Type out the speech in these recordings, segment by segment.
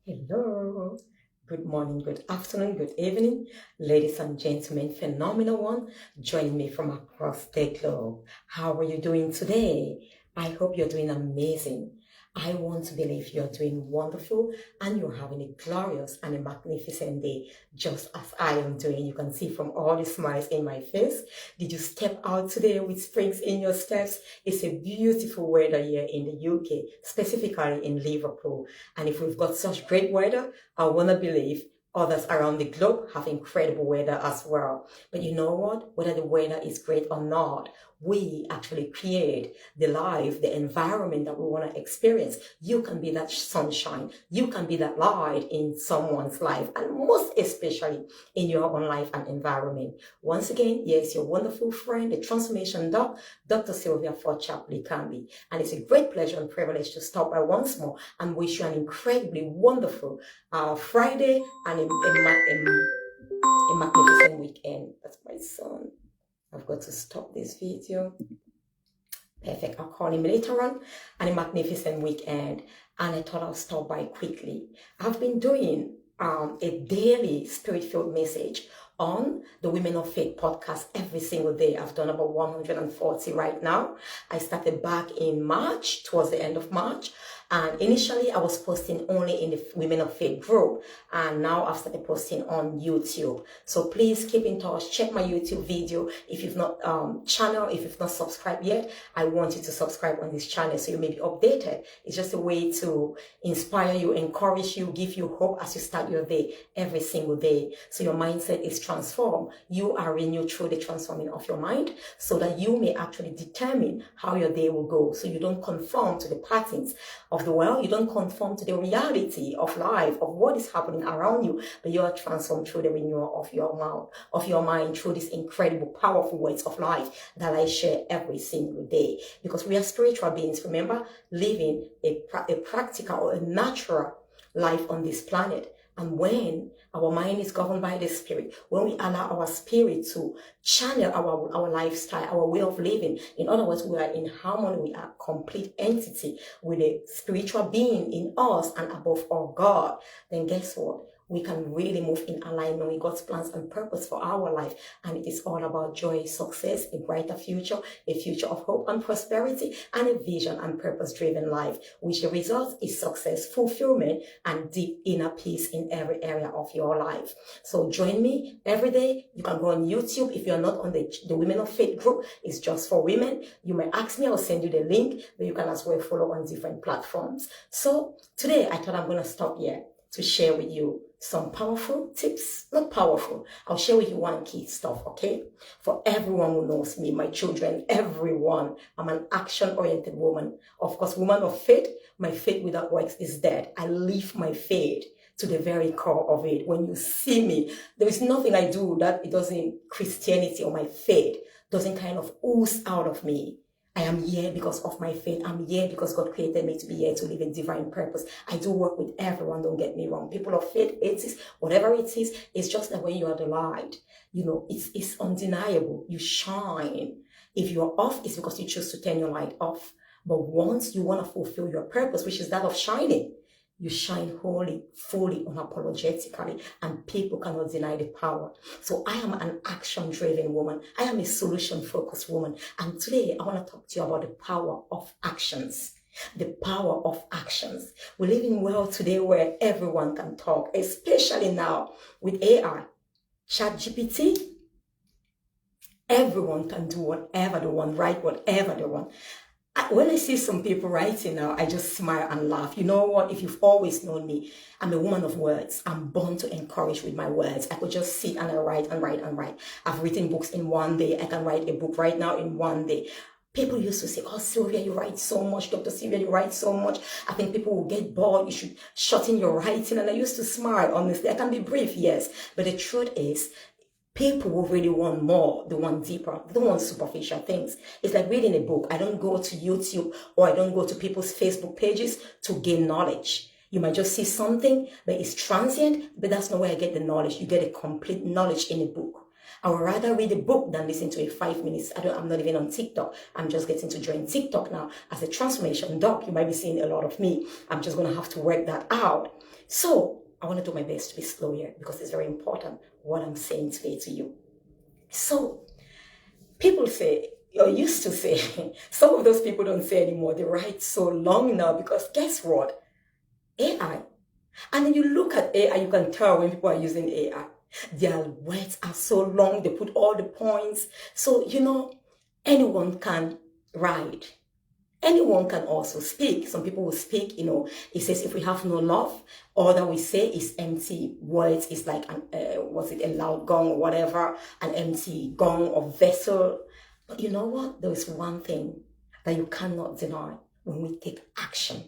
Hello, good morning, good afternoon, good evening, ladies and gentlemen, phenomenal one, joining me from across the globe. How are you doing today? I hope you're doing amazing. I want to believe you're doing wonderful and you're having a glorious and a magnificent day, just as I am doing. You can see from all the smiles in my face. Did you step out today with springs in your steps? It's a beautiful weather here in the UK, specifically in Liverpool. And if we've got such great weather, I want to believe others around the globe have incredible weather as well. But you know what? Whether the weather is great or not, we actually create the life, the environment that we want to experience. You can be that sunshine. You can be that light in someone's life, and most especially in your own life and environment. Once again, yes, your wonderful friend, the transformation doc, Dr. Sylvia Forchap-Likambi. And it's a great pleasure and privilege to stop by once more and wish you an incredibly wonderful Friday and a magnificent weekend. That's my son. I've got to stop this video. Perfect. I'll call him later on. And a magnificent weekend. And I thought I'll stop by quickly. I've been doing a daily spirit-filled message on the Women of Faith podcast every single day. I've done about 140 right now. I started back in March, towards the end of March. And initially, I was posting only in the Women of Faith group. And now I've started posting on YouTube. So please keep in touch. Check my YouTube video. If you've not if you've not subscribed yet, I want you to subscribe on this channel so you may be updated. It's just a way to inspire you, encourage you, give you hope as you start your day every single day. So your mindset is transformed. You are renewed through the transforming of your mind so that you may actually determine how your day will go. So you don't conform to the patterns of the world. You don't conform to the reality of life, of what is happening around you, but you are transformed through the renewal of your mind, through these incredible, powerful words of life that I share every single day. Because we are spiritual beings, remember, living a practical or a natural life on this planet. And when our mind is governed by the spirit, when we allow our spirit to channel our lifestyle, our way of living, in other words, we are in harmony, we are complete entity with a spiritual being in us and above all God, then guess what? We can really move in alignment with God's plans and purpose for our life. And it is all about joy, success, a brighter future, a future of hope and prosperity, and a vision and purpose-driven life, which the result is success, fulfillment, and deep inner peace in every area of your life. So join me every day. You can go on YouTube. If you're not on the Women of Faith group, it's just for women. You may ask me, I'll send you the link, but you can as well follow on different platforms. So today I thought I'm going to stop here to share with you some powerful tips. Not powerful. I'll share with you one key stuff, okay? For everyone who knows me, my children, everyone, I'm an action-oriented woman. Of course, woman of faith. My faith without works is dead. I live my faith to the very core of it. When you see me, there is nothing I do that it doesn't, Christianity or my faith doesn't kind of ooze out of me. I am here because of my faith. I'm here because God created me to be here to live a divine purpose. I do work with everyone, don't get me wrong. People of faith, atheists, whatever it is, it's just that when you are the light, you know, it's undeniable. You shine. If you're off, it's because you choose to turn your light off. But once you want to fulfill your purpose, which is that of shining, you shine wholly, fully, unapologetically, and people cannot deny the power. So I am an action-driven woman. I am a solution-focused woman. And today I want to talk to you about the power of actions. The power of actions. We live in a world today where everyone can talk, especially now with AI, ChatGPT. Everyone can do whatever they want, write whatever they want. When I see some people writing now, I just smile and laugh. You know what? If you've always known me, I'm a woman of words. I'm born to encourage with my words. I could just sit and I write and write and write. I've written books in one day. I can write a book right now in one day. People used to say, oh, Sylvia, you write so much. Dr. Sylvia, you write so much. I think people will get bored. You should shorten your writing. And I used to smile, honestly. I can be brief, yes. But the truth is, people will really want more. They want deeper. They don't want superficial things. It's like reading a book. I don't go to YouTube or I don't go to people's Facebook pages to gain knowledge. You might just see something, but it's transient, but that's not where I get the knowledge. You get a complete knowledge in a book. I would rather read a book than listen to a 5 minutes. I'm not even on TikTok. I'm just getting to join TikTok now. As a transformation doc, you might be seeing a lot of me. I'm just going to have to work that out. So I want to do my best to be slow here because it's very important what I'm saying today to you. So people say, or used to say, some of those people don't say anymore. They write so long now because guess what? AI. And when you look at AI, you can tell when people are using AI. Their words are so long. They put all the points. So, anyone can write. Anyone can also speak. Some people will speak, it says if we have no love, all that we say is empty words. It's like, a loud gong or whatever, an empty gong or vessel. But you know what? There is one thing that you cannot deny when we take action.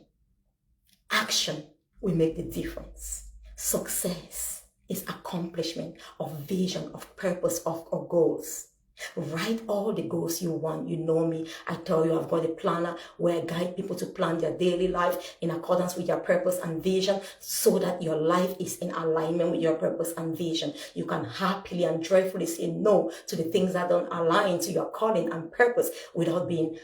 Action will make the difference. Success is accomplishment of vision, of purpose, of goals. Write all the goals you want. You know me. I tell you, I've got a planner where I guide people to plan their daily life in accordance with your purpose and vision so that your life is in alignment with your purpose and vision. You can happily and joyfully say no to the things that don't align to your calling and purpose without being,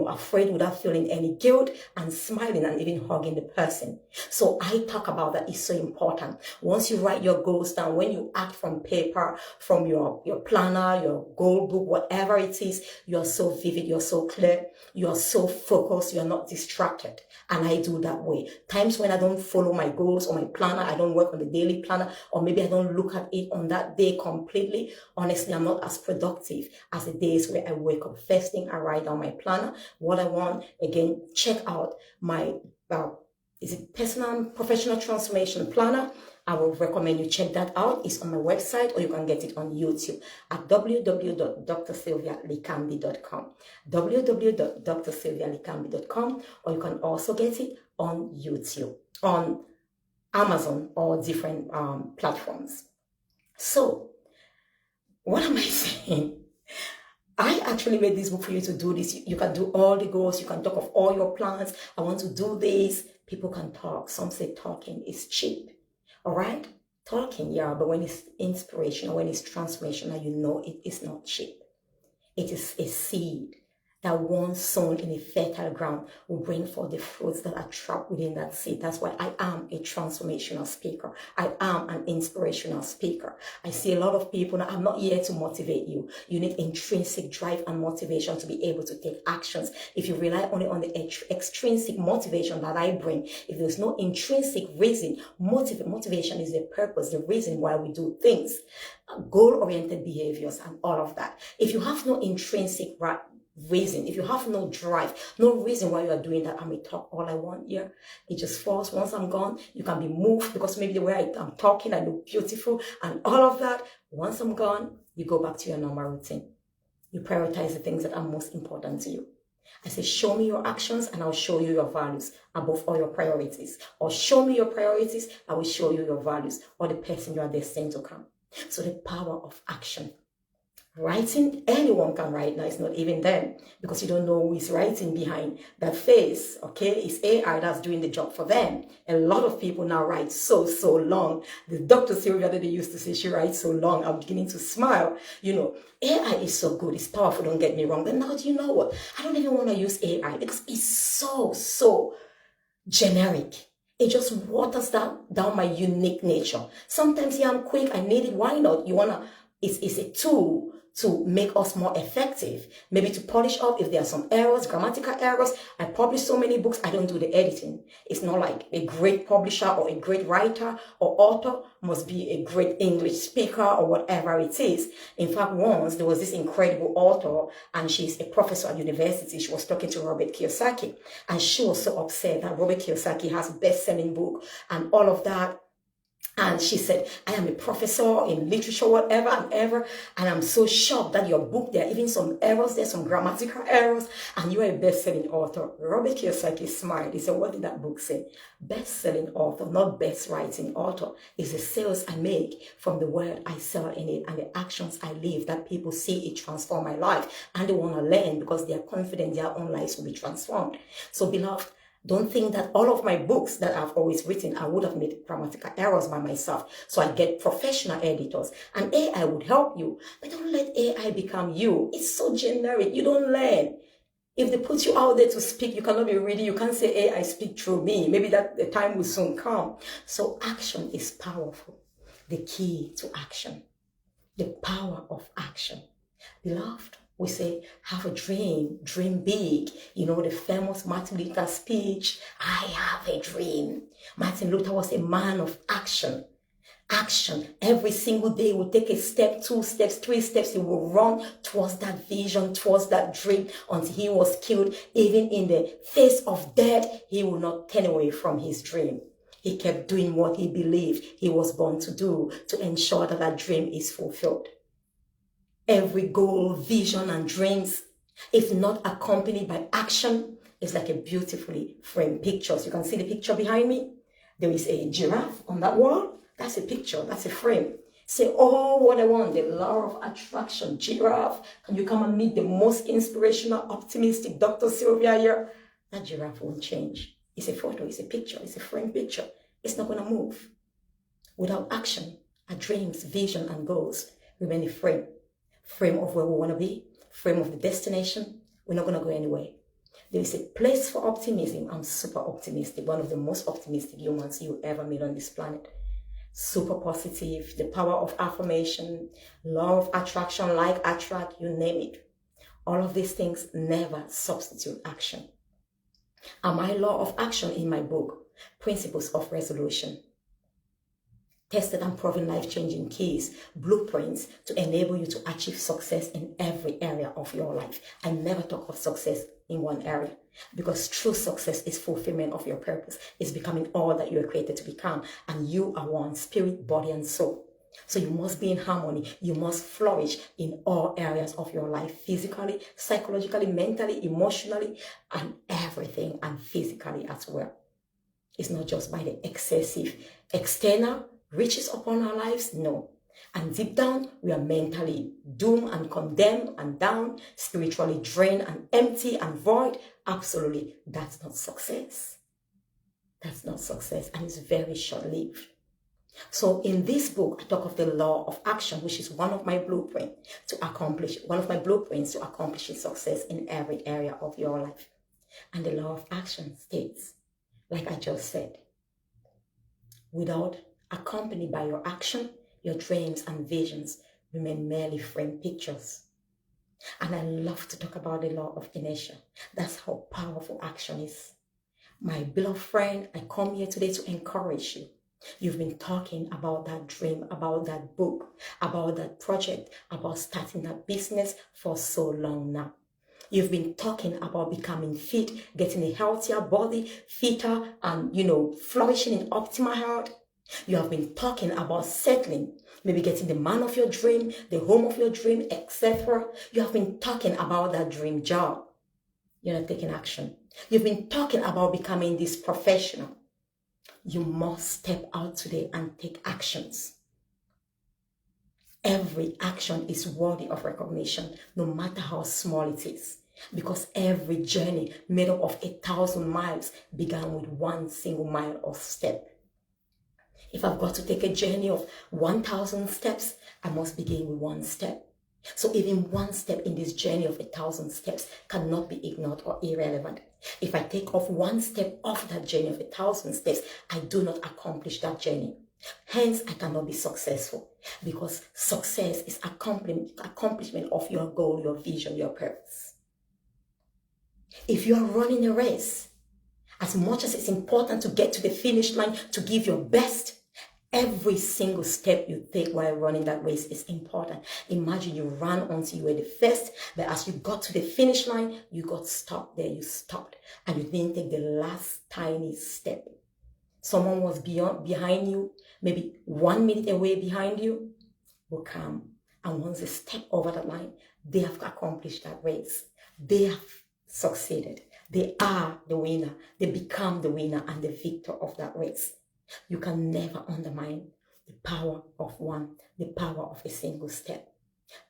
afraid, without feeling any guilt, and smiling and even hugging the person. So I talk about that. It's so important. Once you write your goals down, when you act from paper, from your planner, your goal book, whatever it is, you're so vivid, you're so clear, you're so focused, you're not distracted. And I do that way. Times when I don't follow my goals or my planner, I don't work on the daily planner, or maybe I don't look at it on that day completely. Honestly, I'm not as productive as the days where I wake up. First thing, I write down my planner, what I want. Again, check out my personal professional transformation planner. I will recommend you check that out. It's on my website, or you can get it on YouTube at www.drsylvialikambi.com, www.drsylvialikambi.com, or you can also get it on YouTube, on Amazon, or different platforms. So, what am I saying? I actually made this book for you to do this. You can do all the goals. You can talk of all your plans. I want to do this. People can talk. Some say talking is cheap. All right? Talking, yeah, but when it's inspirational, when it's transformational, it is not cheap. It is a seed that once sown in a fertile ground will bring forth the fruits that are trapped within that seed. That's why I am a transformational speaker. I am an inspirational speaker. I see a lot of people. Now, I'm not here to motivate you. You need intrinsic drive and motivation to be able to take actions. If you rely only on the extrinsic motivation that I bring, if there's no intrinsic reason, motivation is the purpose, the reason why we do things, goal-oriented behaviors and all of that. If you have no intrinsic reason, if you have no drive, no reason why you are doing that, I may talk all I want here. It just falls. Once I'm gone, you can be moved because maybe the way I'm talking, I look beautiful and all of that. Once I'm gone, you go back to your normal routine. You prioritize the things that are most important to you. I say, show me your actions and I'll show you your values above all your priorities. Or show me your priorities, I will show you your values or the person you are destined to become. So the power of action. Writing, anyone can write now. It's not even them because you don't know who is writing behind that face. Okay, it's AI that's doing the job for them. A lot of people now write so long. The Dr. Sylvia that they used to say she writes so long, I'm beginning to smile. AI is so good, it's powerful, don't get me wrong. But now, do you know what? I don't even want to use AI because it's so generic. It just waters down my unique nature. Sometimes, yeah, I'm quick, I need it. Why not? It's a tool to make us more effective, maybe to polish up if there are some errors, grammatical errors. I publish so many books, I don't do the editing. It's not like a great publisher or a great writer or author must be a great English speaker or whatever it is. In fact, once there was this incredible author and she's a professor at university. She was talking to Robert Kiyosaki and she was so upset that Robert Kiyosaki has a best-selling book and all of that. And she said, I am a professor in literature, whatever and ever. And I'm so shocked that your book, there are even some errors, there's some grammatical errors, and you are a best-selling author. Robert Kiyosaki smiled. He said, what did that book say? Best-selling author, not best-writing author. It's the sales I make from the word I sell in it and the actions I live that people see it transform my life. And they want to learn because they are confident their own lives will be transformed. So beloved, Don't think that all of my books that I've always written, I would have made grammatical errors by myself. So I get professional editors, and AI would help you. But don't let AI become you. It's so generic. You don't learn. If they put you out there to speak, you cannot be ready. You can't say, AI, speak through me. Maybe that the time will soon come. So action is powerful. The key to action. The power of action. Beloved, we say, have a dream big. You know, the famous Martin Luther speech, I have a dream. Martin Luther was a man of action. Action. Every single day he will take a step, 2 steps, 3 steps. He will run towards that vision, towards that dream until he was killed. Even in the face of death, he will not turn away from his dream. He kept doing what he believed he was born to do to ensure that that dream is fulfilled. Every goal, vision, and dreams, if not accompanied by action, is like a beautifully framed picture. So you can see the picture behind me. There is a giraffe on that wall. That's a picture. That's a frame. Say, oh, what I want, the law of attraction, giraffe. Can you come and meet the most inspirational, optimistic Dr. Sylvia here? That giraffe won't change. It's a photo, it's a picture, it's a framed picture. It's not going to move. Without action, our dreams, vision, and goals remain a frame. Frame of where we want to be, frame of the destination. We're not going to go anywhere. There is a place for optimism. I'm super optimistic, one of the most optimistic humans you ever meet on this planet. Super positive, the power of affirmation, law of attraction, like attract, you name it. All of these things never substitute action. And my law of action in my book, Principles of Resolution. Tested and proven life-changing keys, blueprints to enable you to achieve success in every area of your life. I never talk of success in one area, because true success is fulfillment of your purpose. It's becoming all that you are created to become, and you are one, spirit, body, and soul. So you must be in harmony. You must flourish in all areas of your life, physically, psychologically, mentally, emotionally, and everything, and physically as well. It's not just by the excessive external riches upon our lives, no. And deep down, we are mentally doomed and condemned and down, spiritually drained and empty and void. Absolutely, that's not success. That's not success, and it's very short-lived. So in this book, I talk of the law of action, which is one of my blueprints to accomplishing success in every area of your life. And the law of action states, like I just said, without accompanied by your action, your dreams and visions remain merely framed pictures. And I love to talk about the law of inertia. That's how powerful action is. My beloved friend, I come here today to encourage you. You've been talking about that dream, about that book, about that project, about starting that business for so long now. You've been talking about becoming fit, getting a healthier body, fitter, and, flourishing in optimal health. You have been talking about settling, maybe getting the man of your dream, the home of your dream, etc. You have been talking about that dream job. You're not taking action. You've been talking about becoming this professional. You must step out today and take actions. Every action is worthy of recognition, no matter how small it is. Because every journey made up of 1,000 miles began with one single mile of step. If I've got to take a journey of 1,000 steps, I must begin with one step. So even one step in this journey of 1,000 steps cannot be ignored or irrelevant. If I take off one step off that journey of 1,000 steps, I do not accomplish that journey. Hence, I cannot be successful, because success is accomplishment of your goal, your vision, your purpose. If you are running a race, as much as it's important to get to the finish line, to give your best, every single step you take while running that race is important. Imagine you ran until you were the first, but as you got to the finish line, you got stopped there. You stopped and you didn't take the last tiny step. Someone was behind you, maybe 1 minute away behind you, will come. And once they step over that line, they have accomplished that race. They have succeeded. They are the winner. They become the winner and the victor of that race. You can never undermine the power of one, the power of a single step.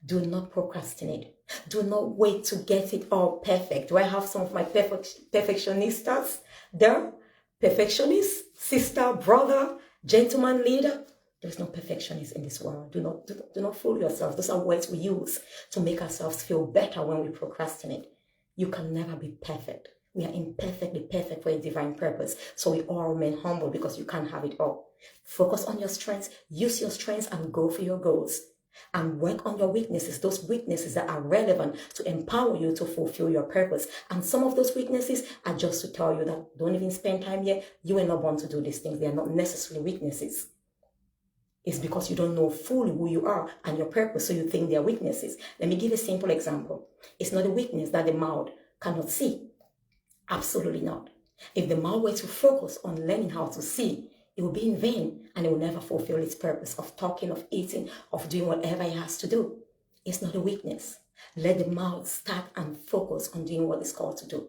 Do not procrastinate. Do not wait to get it all perfect. Do I have some of my perfectionistas there? Perfectionist, sister, brother, gentleman leader. There's no perfectionist in this world. Do not fool yourself. Those are words we use to make ourselves feel better when we procrastinate. You can never be perfect. We are imperfectly perfect for a divine purpose. So we all remain humble because you can't have it all. Focus on your strengths, use your strengths, and go for your goals. And work on your weaknesses, those weaknesses that are relevant to empower you to fulfill your purpose. And some of those weaknesses are just to tell you that don't even spend time here. You are not born to do these things. They are not necessarily weaknesses. It's because you don't know fully who you are and your purpose, so you think they are weaknesses. Let me give a simple example. It's not a weakness that the mouth cannot see. Absolutely not. If the mouth were to focus on learning how to see, it will be in vain and it will never fulfill its purpose of talking, of eating, of doing whatever it has to do. It's not a weakness. Let the mouth start and focus on doing what it's called to do.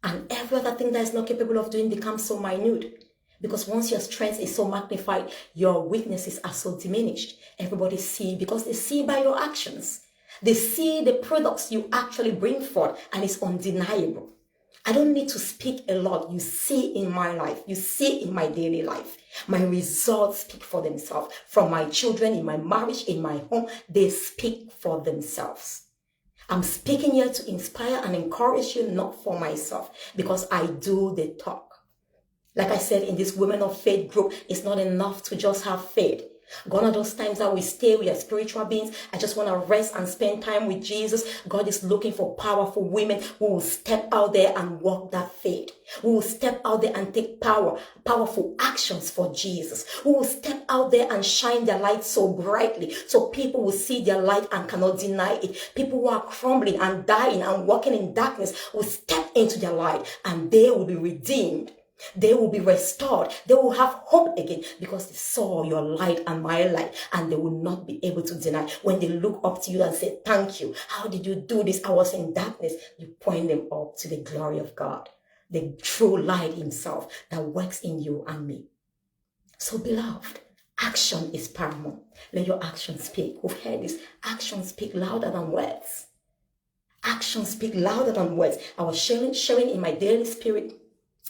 And every other thing that is not capable of doing becomes so minute. Because once your strength is so magnified, your weaknesses are so diminished. Everybody see, because they see by your actions. They see the products you actually bring forth, and it's undeniable. I don't need to speak a lot. You see in my life, you see in my daily life. My results speak for themselves. From my children, in my marriage, in my home, they speak for themselves. I'm speaking here to inspire and encourage you, not for myself, because I do the talk. Like I said, in this Women of Faith group, it's not enough to just have faith. Gone are those times that we stay, we are spiritual beings. I just want to rest and spend time with Jesus. God is looking for powerful women who will step out there and walk that faith. Who will step out there and take powerful actions for Jesus. Who will step out there and shine their light so brightly so people will see their light and cannot deny it. People who are crumbling and dying and walking in darkness will step into their light and they will be redeemed. They will be restored. They will have hope again because they saw your light and my light, and they will not be able to deny. When they look up to you and say, thank you. How did you do this? I was in darkness. You point them up to the glory of God, the true light himself that works in you and me. So beloved, action is paramount. Let your actions speak. We've heard this. Actions speak louder than words. Actions speak louder than words. I was sharing in my daily spirit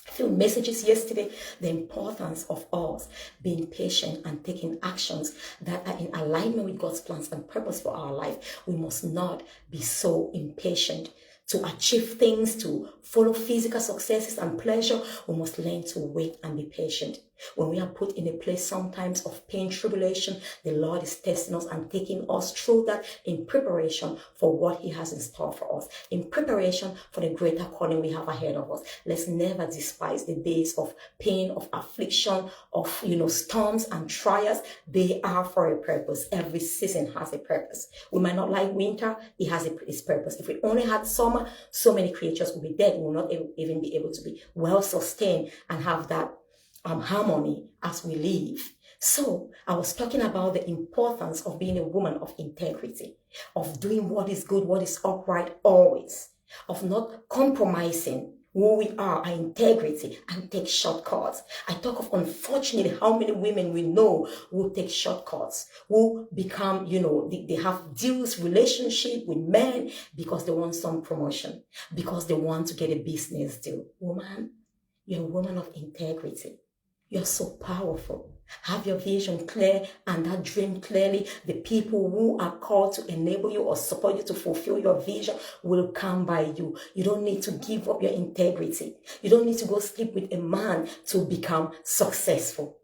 a few messages yesterday, the importance of us being patient and taking actions that are in alignment with God's plans and purpose for our life. We must not be so impatient to achieve things, to follow physical successes and pleasure. We must learn to wait and be patient. When we are put in a place sometimes of pain, tribulation, the Lord is testing us and taking us through that in preparation for what he has in store for us, in preparation for the greater calling we have ahead of us. Let's never despise the days of pain, of affliction, of storms and trials. They are for a purpose. Every season has a purpose. We might not like winter, it has its purpose. If we only had summer, so many creatures would be dead. We will not even be able to be well sustained and have that harmony as we live. So I was talking about the importance of being a woman of integrity, of doing what is good, what is upright always, of not compromising who we are, our integrity, and take shortcuts. I talk of, unfortunately, how many women we know who take shortcuts, who become, they have deals, relationship with men because they want some promotion, because they want to get a business deal. Woman, you're a woman of integrity. You're so powerful. Have your vision clear and that dream clearly. The people who are called to enable you or support you to fulfill your vision will come by you. You don't need to give up your integrity. You don't need to go sleep with a man to become successful.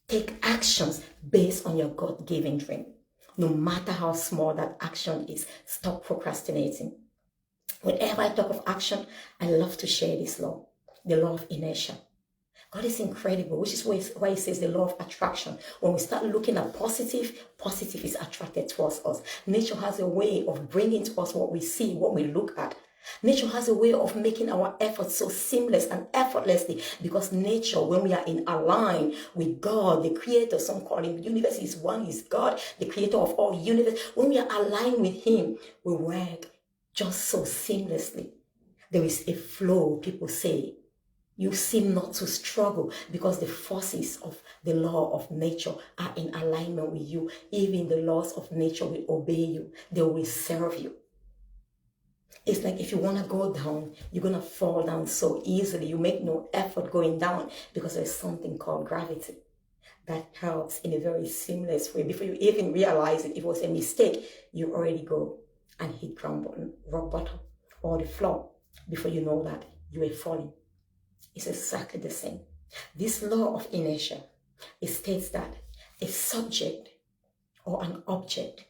Take actions based on your God-given dream. No matter how small that action is, stop procrastinating. Whenever I talk of action, I love to share this law, the law of inertia. God is incredible, which is why he says the law of attraction. When we start looking at positive is attracted towards us. Nature has a way of bringing to us what we see, what we look at. Nature has a way of making our efforts so seamless and effortlessly, because nature, when we are in align with God, the creator, some call him universe, is one, is God, the creator of all universe. When we are aligned with him, we work just so seamlessly. There is a flow, people say. You seem not to struggle because the forces of the law of nature are in alignment with you. Even the laws of nature will obey you. They will serve you. It's like if you want to go down, you're going to fall down so easily. You make no effort going down because there's something called gravity that helps in a very seamless way. Before you even realize it was a mistake, you already go and hit rock bottom, or the floor. Before you know that, you are falling. It's exactly the same. This law of inertia, it states that a subject or an object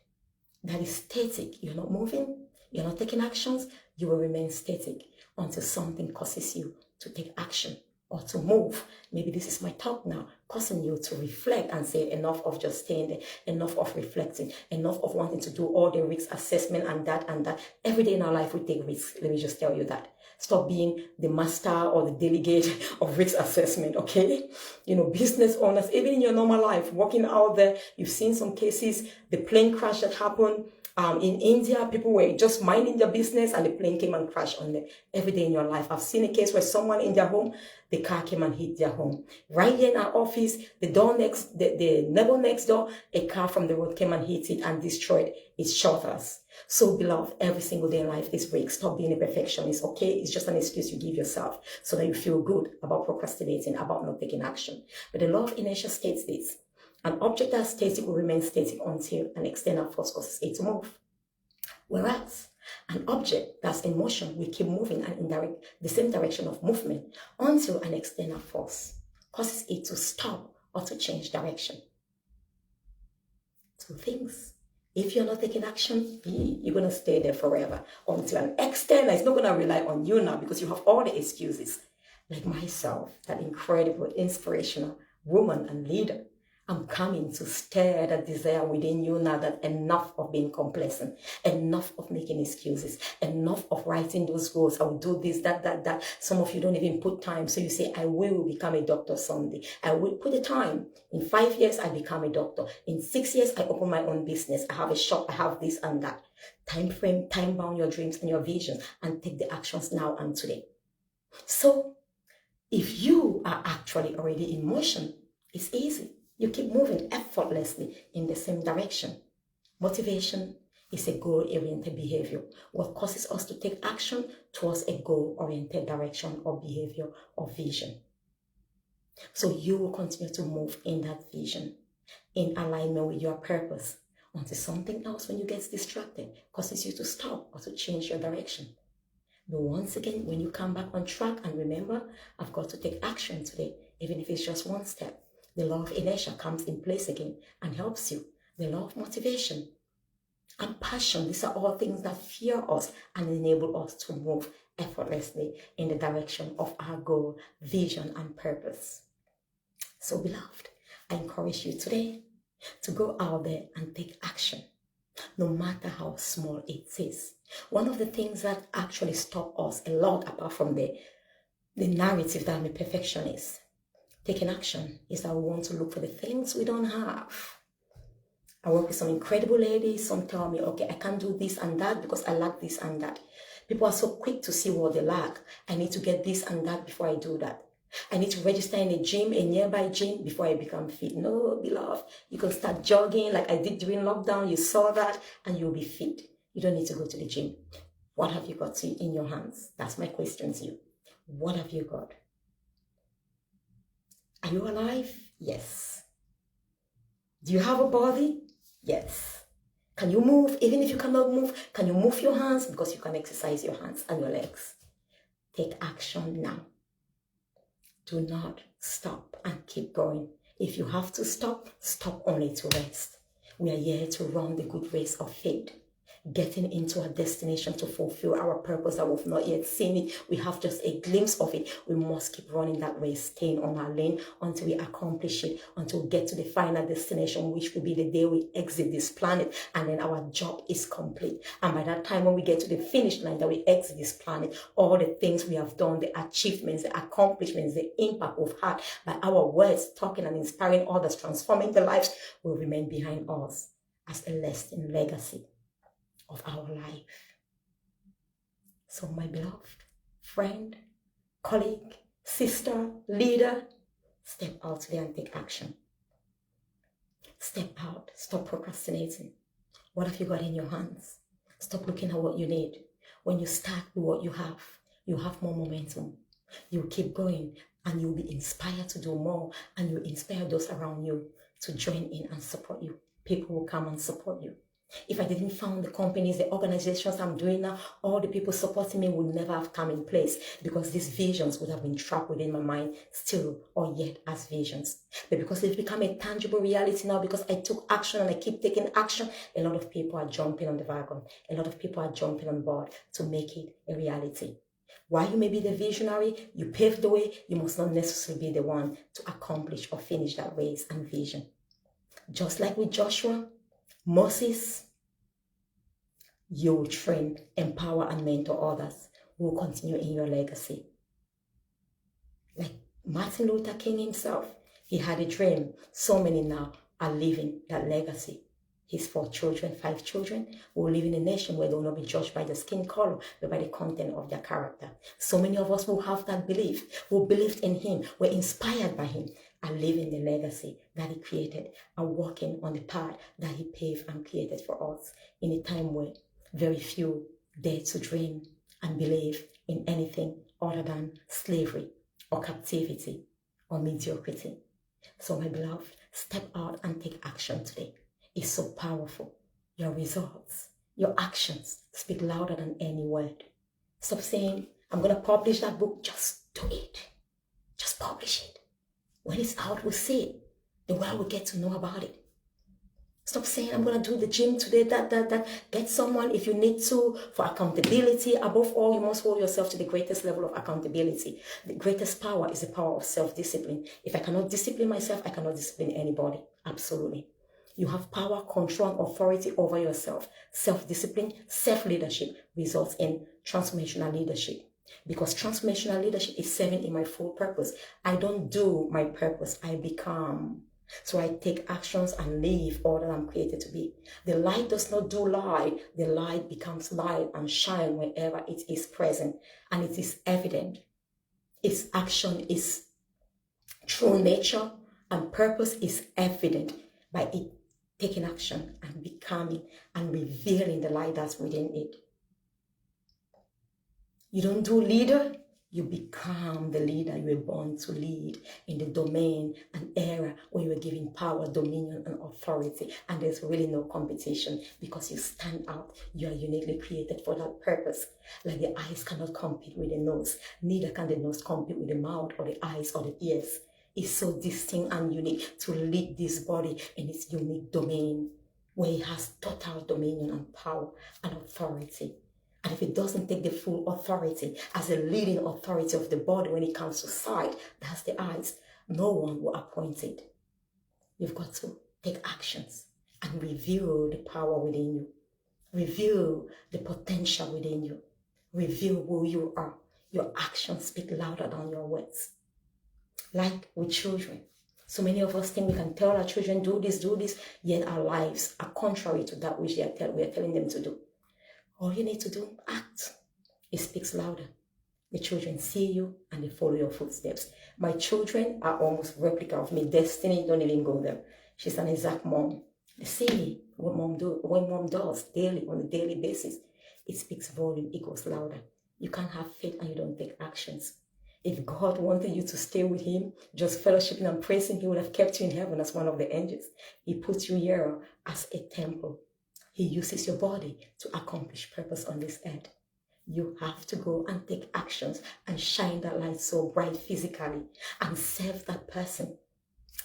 that is static, you're not moving, you're not taking actions, you will remain static until something causes you to take action or to move. Maybe this is my talk now, causing you to reflect and say enough of just staying there, enough of reflecting, enough of wanting to do all the risk assessment and that and that. Every day in our life we take risks. Let me just tell you that. Stop being the master or the delegate of risk assessment, okay? You know, business owners, even in your normal life, working out there, you've seen some cases, the plane crash that happened in India, people were just minding their business and the plane came and crashed on them. Every day in your life, I've seen a case where someone in their home, the car came and hit their home. Right here in our office, the neighbor next door, a car from the road came and hit it and destroyed its shutters. So beloved, every single day in life is risk. Stop being a perfectionist, okay? It's just an excuse you give yourself so that you feel good about procrastinating, about not taking action. But the law of inertia states this. An object that's static will remain static until an external force causes it to move. Whereas an object that's in motion will keep moving and in the same direction of movement until an external force causes it to stop or to change direction. Two things. If you're not taking action, you're going to stay there forever until an external is not going to rely on you now because you have all the excuses. Like myself, that incredible, inspirational woman and leader. I'm coming to stir that desire within you now, that enough of being complacent, enough of making excuses, enough of writing those goals. I will do this, that. Some of you don't even put time. So you say, I will become a doctor someday. I will put the time. In 5 years, I become a doctor. In 6 years, I open my own business. I have a shop. I have this and that. Time frame, time bound your dreams and your visions and take the actions now and today. So if you are actually already in motion, it's easy. You keep moving effortlessly in the same direction. Motivation is a goal-oriented behavior. What causes us to take action towards a goal-oriented direction or behavior or vision. So you will continue to move in that vision, in alignment with your purpose, until something else, when you get distracted, causes you to stop or to change your direction. But once again, when you come back on track and remember, I've got to take action today, even if it's just one step. The law of inertia comes in place again and helps you. The law of motivation and passion, these are all things that fuel us and enable us to move effortlessly in the direction of our goal, vision, and purpose. So beloved, I encourage you today to go out there and take action, no matter how small it is. One of the things that actually stop us a lot, apart from the narrative that I'm a perfectionist, taking action, is that we want to look for the things we don't have. I work with some incredible ladies. Some tell me, okay, I can't do this and that because I lack this and that. People are so quick to see what they lack. I need to get this and that before I do that. I need to register in a gym, a nearby gym, before I become fit. No, beloved, you can start jogging like I did during lockdown. You saw that and you'll be fit. You don't need to go to the gym. What have you got in your hands? That's my question to you. What have you got? Are you alive? Yes. Do you have a body? Yes. Can you move? Even if you cannot move, can you move your hands? Because you can exercise your hands and your legs. Take action now. Do not stop and keep going. If you have to stop, stop only to rest. We are here to run the good race of faith, getting into our destination to fulfill our purpose that we've not yet seen it. We have just a glimpse of it. We must keep running that race, staying on our lane until we accomplish it, until we get to the final destination, which will be the day we exit this planet, and then our job is complete. And by that time, when we get to the finish line, that we exit this planet, all the things we have done, the achievements, the accomplishments, the impact we've had by our words, talking and inspiring others, transforming their lives, will remain behind us as a lasting legacy of our life. So my beloved friend, colleague, Sister, leader, step out today and take action. Step out. Stop procrastinating. What have you got in your hands? Stop looking at what you need. When you start with what you have more momentum. You keep going and you'll be inspired to do more, and you inspire those around you to join in and support you. People will come and support you. If I didn't found the companies, the organizations I'm doing now, all the people supporting me would never have come in place, because these visions would have been trapped within my mind still or yet as visions. But because they've become a tangible reality now, because I took action and I keep taking action, a lot of people are jumping on the wagon. A lot of people are jumping on board to make it a reality. While you may be the visionary, you pave the way, you must not necessarily be the one to accomplish or finish that race and vision. Just like with Joshua, Moses, you will train, empower, and mentor others who will continue in your legacy. Like Martin Luther King himself, he had a dream. So many now are living that legacy. His 5 children, will live in a nation where they will not be judged by the skin color, but by the content of their character. So many of us who have that belief, who believed in him, were inspired by him, are living the legacy that he created, are walking on the path that he paved and created for us in a time where very few dare to dream and believe in anything other than slavery or captivity or mediocrity. So my beloved, step out and take action today. It's so powerful. Your results, your actions speak louder than any word. Stop saying, I'm going to publish that book. Just do it. Just publish it. When it's out, we'll see it. The world will get to know about it. Stop saying, I'm going to do the gym today, that. Get someone if you need to for accountability. Above all, you must hold yourself to the greatest level of accountability. The greatest power is the power of self-discipline. If I cannot discipline myself, I cannot discipline anybody. Absolutely. You have power, control, and authority over yourself. Self-discipline, self-leadership results in transformational leadership. Because transformational leadership is serving in my full purpose. I don't do my purpose, I become. So I take actions and live all that I'm created to be. The light does not do light. The light becomes light and shine wherever it is present. And it is evident. Its action is true nature, and purpose is evident by it taking action and becoming and revealing the light that's within it. You don't do leader, you become the leader you were born to lead in the domain and era where you were given power, dominion, and authority. And there's really no competition because you stand out. You are uniquely created for that purpose. Like the eyes cannot compete with the nose, neither can the nose compete with the mouth or the eyes or the ears. Is so distinct and unique to lead this body in its unique domain where it has total dominion and power and authority. And if it doesn't take the full authority as a leading authority of the body when it comes to sight, that's the eyes, no one will appoint it. You've got to take actions and reveal the power within you. Reveal the potential within you. Reveal who you are. Your actions speak louder than your words. Like with children. So many of us think we can tell our children, do this, yet our lives are contrary to that which we are telling them to do. All you need to do, act. It speaks louder. The children see you and they follow your footsteps. My children are almost replica of me. Destiny, don't even go there. She's an exact mom. They see what mom does daily, on a daily basis. It speaks volume, it goes louder. You can't have faith and you don't take actions. If God wanted you to stay with him, just fellowshipping and praising, he would have kept you in heaven as one of the angels. He puts you here as a temple. He uses your body to accomplish purpose on this earth. You have to go and take actions and shine that light so bright physically and serve that person.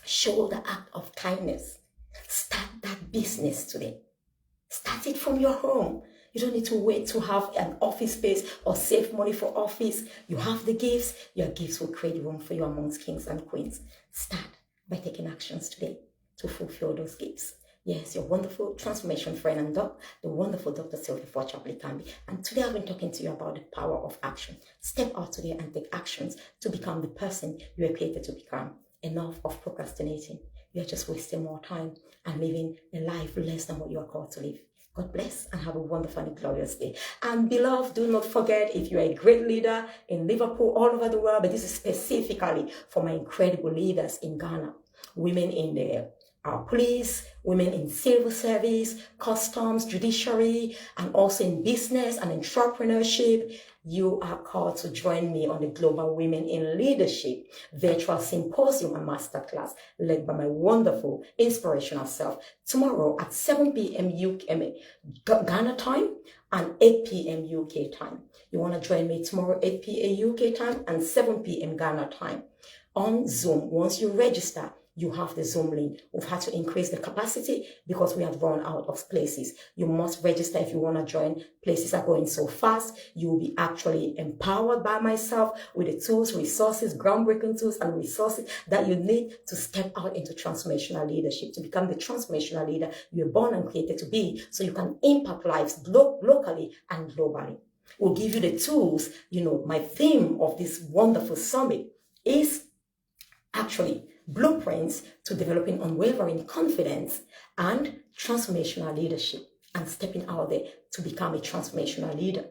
Show the act of kindness. Start that business today. Start it from your home. You don't need to wait to have an office space or save money for office. You have the gifts. Your gifts will create room for you amongst kings and queens. Start by taking actions today to fulfill those gifts. Yes, your wonderful transformation friend and doc, the wonderful Dr. Sylvia Forchap-Likambi. And today I've been talking to you about the power of action. Step out today and take actions to become the person you are created to become. Enough of procrastinating. You are just wasting more time and living a life less than what you are called to live. God bless and have a wonderful and glorious day. And beloved, do not forget, if you're a great leader in Liverpool, all over the world, but this is specifically for my incredible leaders in Ghana, women in the police, women in civil service, customs, judiciary, and also in business and entrepreneurship. You are called to join me on the Global Women in Leadership Virtual Symposium and Masterclass led by my wonderful, inspirational self tomorrow at 7 p.m. Ghana time and 8 p.m. UK time. You want to join me tomorrow 8 p.m. UK time and 7 p.m. Ghana time on Zoom. Once you register, you have the Zoom link. We've had to increase the capacity because we have run out of places. You must register if you want to join. Places are going so fast. You will be actually empowered by myself with the tools, resources, groundbreaking tools and resources that you need to step out into transformational leadership, to become the transformational leader you were born and created to be, so you can impact lives locally and globally. We'll give you the tools. My theme of this wonderful summit is actually blueprints to developing unwavering confidence and transformational leadership, and stepping out there to become a transformational leader.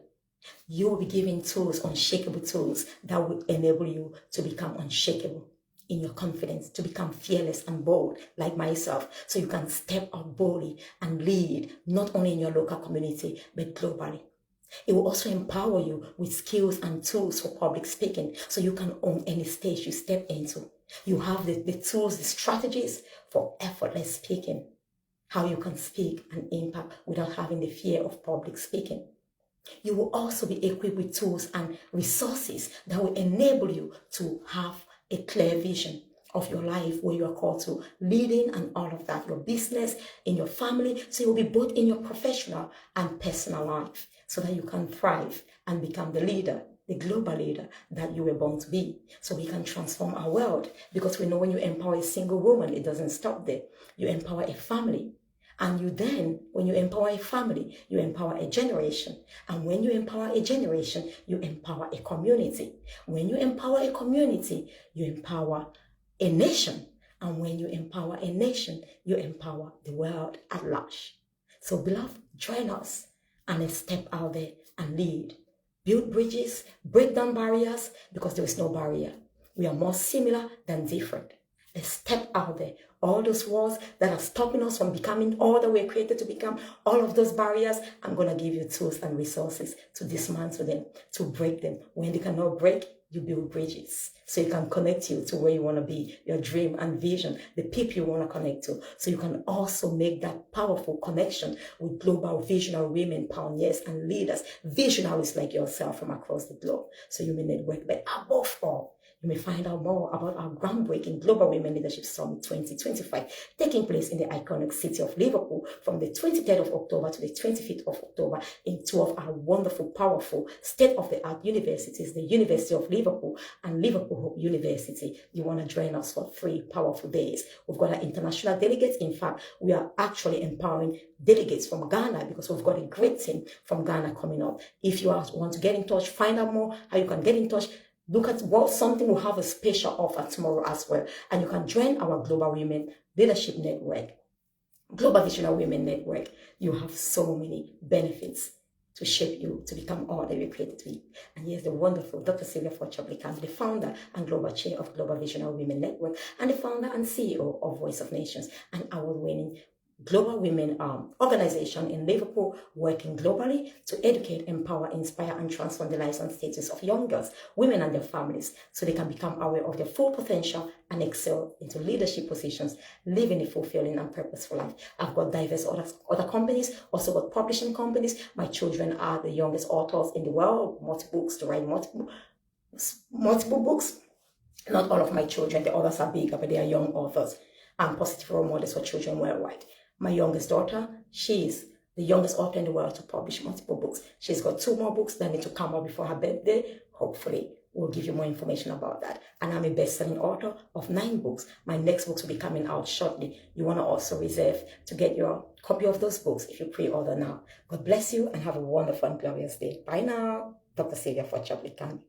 You will be given tools, unshakable tools that will enable you to become unshakable in your confidence, to become fearless and bold like myself, so you can step out boldly and lead not only in your local community but globally. It will also empower you with skills and tools for public speaking, so you can own any stage you step into. You have the tools, the strategies for effortless speaking, how you can speak and impact without having the fear of public speaking. You will also be equipped with tools and resources that will enable you to have a clear vision of your life, where you are called to leading and all of that, your business, in your family. So you'll be both in your professional and personal life, so that you can thrive and become the leader, the global leader that you were born to be. So we can transform our world, because we know when you empower a single woman, it doesn't stop there. You empower a family. And when you empower a family, you empower a generation. And when you empower a generation, you empower a community. When you empower a community, you empower a nation. And when you empower a nation, you empower the world at large. So beloved, join us and let's step out there and lead. Build bridges, break down barriers, because there is no barrier. We are more similar than different. Let's step out there. All those walls that are stopping us from becoming all that we're created to become, all of those barriers, I'm going to give you tools and resources to dismantle them, to break them. When they cannot break, you build bridges, so you can connect you to where you want to be, your dream and vision, the people you want to connect to. So you can also make that powerful connection with global visionary women, pioneers and leaders, visionaries like yourself from across the globe. So you may network, but above all, you may find out more about our groundbreaking Global Women Leadership Summit 2025, taking place in the iconic city of Liverpool from the 23rd of October to the 25th of October in two of our wonderful, powerful, state-of-the-art universities, the University of Liverpool and Liverpool Hope University. You want to join us for 3 powerful days. We've got our international delegates. In fact, we are actually empowering delegates from Ghana, because we've got a great team from Ghana coming up. If you want to get in touch, find out more how you can get in touch. Look at something will have a special offer tomorrow as well. And you can join our Global Women Leadership Network, Global Visionary Women Network. You have so many benefits to shape you to become all that you're created to be. And here's the wonderful Dr. Sylvia Forchap-Likambi, the founder and global chair of Global Visionary Women Network, and the founder and CEO of Voice of Nations, an award-winning global women organization in Liverpool, working globally to educate, empower, inspire, and transform the lives and status of young girls, women, and their families, so they can become aware of their full potential and excel into leadership positions, living a fulfilling and purposeful life. I've got diverse other companies, also got publishing companies. My children are the youngest authors in the world, multiple books to write multiple books. Not all of my children, the others are bigger, but they are young authors and positive role models for children worldwide. My youngest daughter, she's the youngest author in the world to publish multiple books. She's got 2 more books that need to come out before her birthday. Hopefully, we'll give you more information about that. And I'm a best-selling author of 9 books. My next books will be coming out shortly. You want to also reserve to get your copy of those books if you pre-order now. God bless you and have a wonderful and glorious day. Bye now. Dr. Sylvia Forchap-Likambi.